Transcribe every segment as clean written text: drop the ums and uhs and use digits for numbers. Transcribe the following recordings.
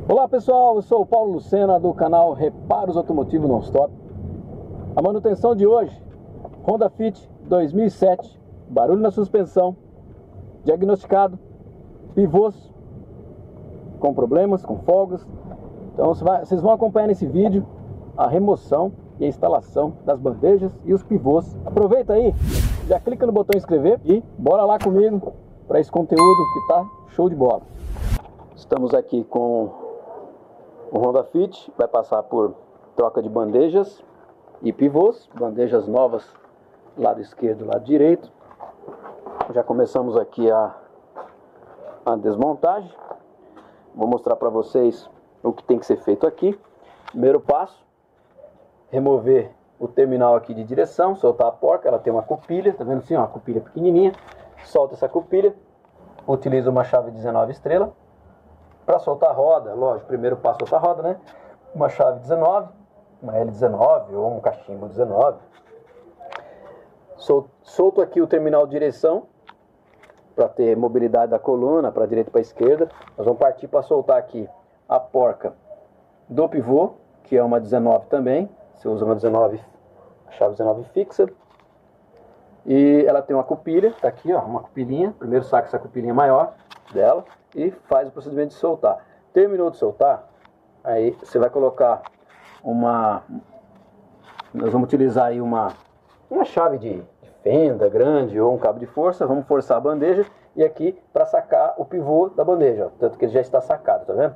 Olá pessoal, eu sou o Paulo Lucena do canal Reparos Automotivo Non-Stop. A manutenção de hoje, Honda Fit 2007, barulho na suspensão, diagnosticado, pivôs com problemas, com folgas. Então vocês vão acompanhar nesse vídeo a remoção e a instalação das bandejas e os pivôs. Aproveita aí, já clica no botão inscrever e bora lá comigo para esse conteúdo que tá show de bola. Estamos aqui com o Honda Fit, vai passar por troca de bandejas e pivôs, bandejas novas, lado esquerdo, lado direito. Já começamos aqui a desmontagem. Vou mostrar para vocês o que tem que ser feito aqui. Primeiro passo, remover o terminal aqui de direção, soltar a porca. Ela tem uma cupilha, tá vendo assim, ó, uma cupilha pequenininha. Solta essa cupilha, utiliza uma chave 19 estrela. Para soltar a roda, lógico, primeiro passo soltar a roda, né? Uma chave 19, uma L19 ou um cachimbo 19. Solto aqui o terminal de direção para ter mobilidade da coluna para a direita e para a esquerda. Nós vamos partir para soltar aqui a porca do pivô, que é uma 19 também. Você usa uma 19, a chave 19 fixa. E ela tem uma cupilha, tá aqui, ó, uma cupilhinha. Primeiro saca essa cupilhinha maior dela e faz o procedimento de soltar. Terminou de soltar, aí você vai colocar nós vamos utilizar aí uma chave de fenda grande ou um cabo de força. Vamos forçar a bandeja e aqui para sacar o pivô da bandeja, ó, tanto que ele já está sacado, tá vendo?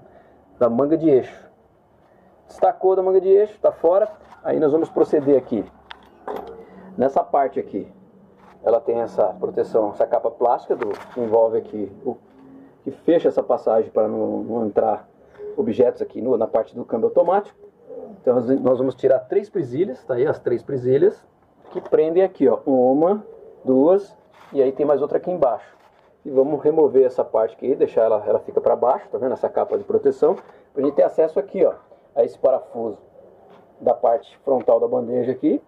Da manga de eixo. Destacou da manga de eixo, tá fora. Aí nós vamos proceder aqui. Nessa parte aqui, ela tem essa proteção, essa capa plástica que envolve aqui, que fecha essa passagem para não entrar objetos aqui na parte do câmbio automático. Então nós vamos tirar 3 presilhas, tá aí as 3 presilhas, que prendem aqui, ó, uma, duas, e aí tem mais outra aqui embaixo. E vamos remover essa parte aqui, deixar ela fica para baixo, tá vendo? Essa capa de proteção, para a gente ter acesso aqui, ó, a esse parafuso da parte frontal da bandeja aqui.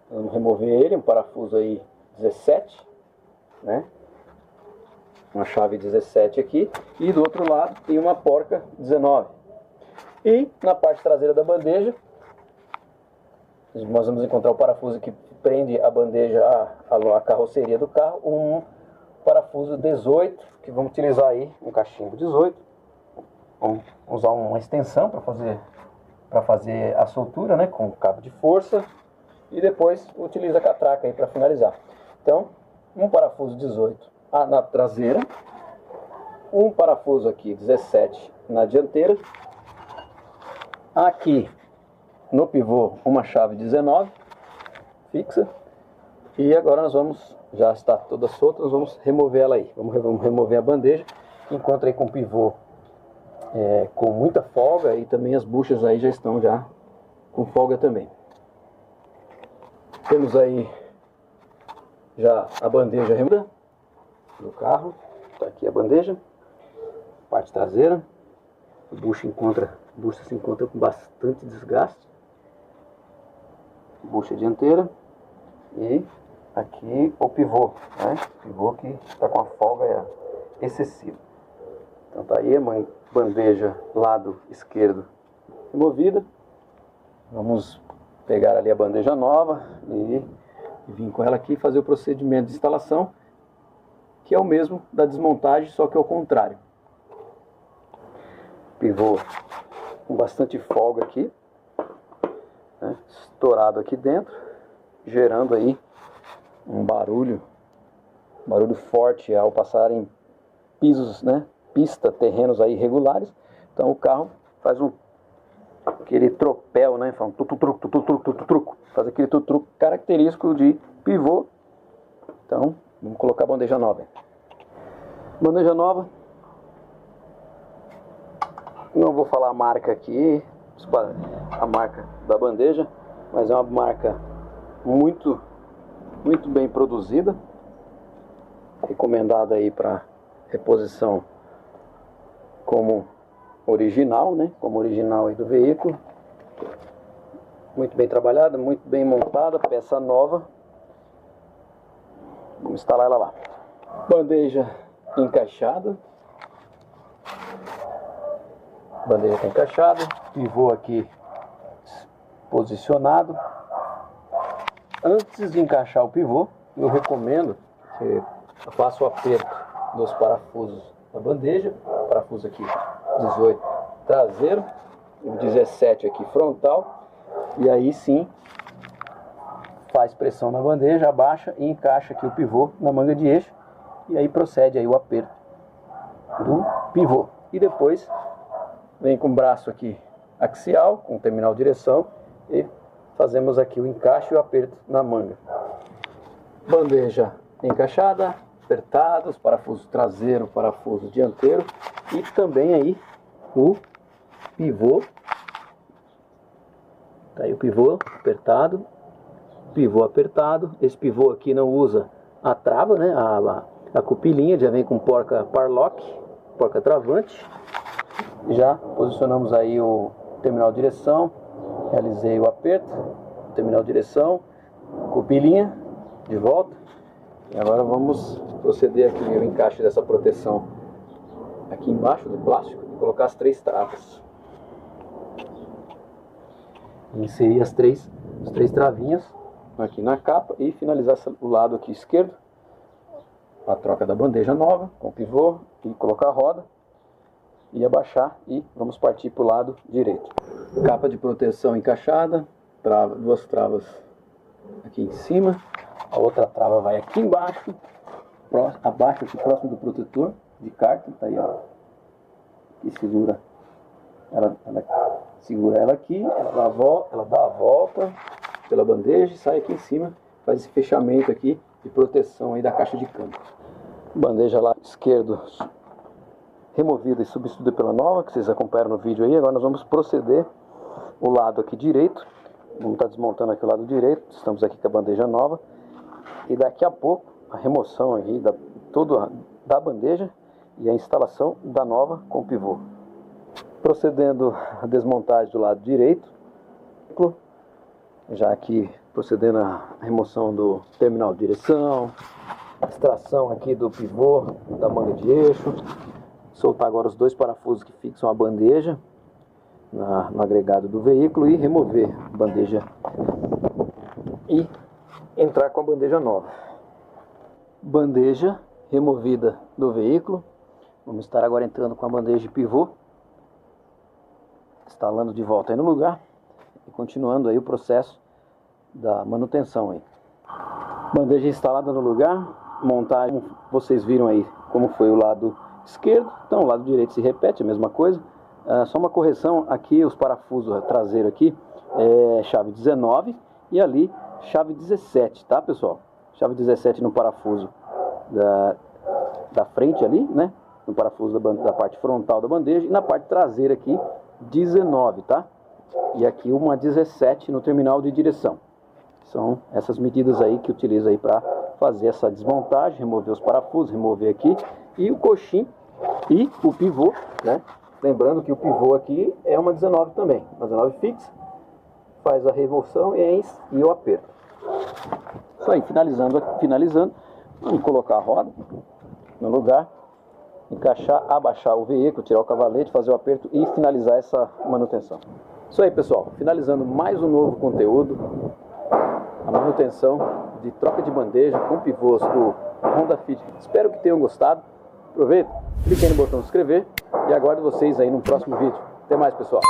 Vamos remover ele, um parafuso aí 17, né? Uma chave 17 aqui, e do outro lado tem uma porca 19. E na parte traseira da bandeja, nós vamos encontrar o parafuso que prende a bandeja à carroceria do carro, um parafuso 18, que vamos utilizar aí um cachimbo 18. Vamos usar uma extensão para fazer a soltura, né, com cabo de força, e depois utiliza a catraca aí para finalizar. Então, um parafuso 18 na traseira, um parafuso aqui 17 na dianteira, aqui no pivô uma chave 19 fixa, e agora nós vamos, já está toda solta, nós vamos remover ela aí. Vamos remover a bandeja, que encontra aí com o pivô com muita folga, e também as buchas aí já estão já com folga também. Temos aí já a bandeja removida do carro, tá aqui a bandeja, parte traseira. A bucha se encontra com bastante desgaste, bucha dianteira, e aqui o pivô, né? Pivô que está com a folga excessiva. Então tá aí a bandeja lado esquerdo removida. Vamos pegar ali a bandeja nova e vir com ela aqui e fazer o procedimento de instalação, que é o mesmo da desmontagem, só que ao contrário. Pivô com bastante folga aqui, né, estourado aqui dentro, gerando aí um barulho forte ao passar em pisos, né, terrenos aí irregulares. Então o carro faz aquele tropel, né, faz um tuturuco, faz aquele tuturuco característico de pivô. Então vamos colocar a bandeja nova. Bandeja nova, não vou falar a marca aqui, a marca da bandeja, mas é uma marca muito bem produzida, recomendada aí para reposição como original, né? Como original aí do veículo. Muito bem trabalhada, muito bem montada, peça nova. Vamos instalar ela lá. Bandeja encaixada. Bandeja está encaixada, pivô aqui posicionado. Antes de encaixar o pivô, eu recomendo que eu faça o aperto dos parafusos da bandeja. Parafuso aqui 18 traseiro, o 17 aqui frontal, e aí sim faz pressão na bandeja, abaixa e encaixa aqui o pivô na manga de eixo, e aí procede aí o aperto do pivô. E depois vem com o braço aqui axial, com o terminal direção, e fazemos aqui o encaixe e o aperto na manga. Bandeja encaixada, apertados, parafuso traseiro, parafuso dianteiro, e também aí o pivô. Tá aí o pivô apertado, pivô apertado. Esse pivô aqui não usa a trava, né? A cupilinha já vem com porca parlock, porca travante. Já posicionamos aí o terminal direção, realizei o aperto, terminal direção, cupilinha de volta. E agora vamos proceder aqui o encaixe dessa proteção aqui embaixo do plástico e colocar as 3 travas. Inserir as três travinhas aqui na capa e finalizar o lado aqui esquerdo, a troca da bandeja nova com o pivô, e colocar a roda e abaixar, e vamos partir para o lado direito. Capa de proteção encaixada, duas travas aqui em cima, a outra trava vai aqui embaixo, abaixo aqui próximo do protetor de cárter, tá aí, ó, que segura ela segura ela aqui, ela dá a volta pela bandeja e sai aqui em cima, faz esse fechamento aqui de proteção aí da caixa de câmbio. Bandeja lá esquerdo removida e substituída pela nova, que vocês acompanharam no vídeo aí. Agora nós vamos proceder o lado aqui direito. Vamos estar desmontando aqui o lado direito. Estamos aqui com a bandeja nova. E daqui a pouco a remoção aí da bandeja e a instalação da nova com o pivô. Procedendo a desmontagem do lado direito, já aqui procedendo a remoção do terminal de direção, extração aqui do pivô, da manga de eixo, soltar agora os 2 parafusos que fixam a bandeja no agregado do veículo e remover a bandeja e entrar com a bandeja nova. Bandeja removida do veículo, vamos estar agora entrando com a bandeja de pivô, instalando de volta aí no lugar e continuando aí o processo da manutenção aí. Bandeja instalada no lugar, montagem, vocês viram aí como foi o lado esquerdo, então o lado direito se repete a mesma coisa, só uma correção aqui, os parafusos traseiro aqui é chave 19 e ali chave 17, tá pessoal? Chave 17 no parafuso da frente ali, né? No parafuso da parte frontal da bandeja, e na parte traseira aqui 19, tá? E aqui uma 17 no terminal de direção. São essas medidas aí que utilizo aí para fazer essa desmontagem, remover os parafusos, remover aqui, e o coxim e o pivô, né? Lembrando que o pivô aqui é uma 19 também, uma 19 fixa, faz a remoção e o aperto. Isso aí, finalizando, vamos colocar a roda no lugar, encaixar, abaixar o veículo, tirar o cavalete, fazer o aperto e finalizar essa manutenção. Isso aí pessoal, finalizando mais um novo conteúdo, a manutenção de troca de bandeja com pivôs do Honda Fit. Espero que tenham gostado. Aproveita, clique aí no botão de se inscrever e aguardo vocês aí no próximo vídeo. Até mais pessoal.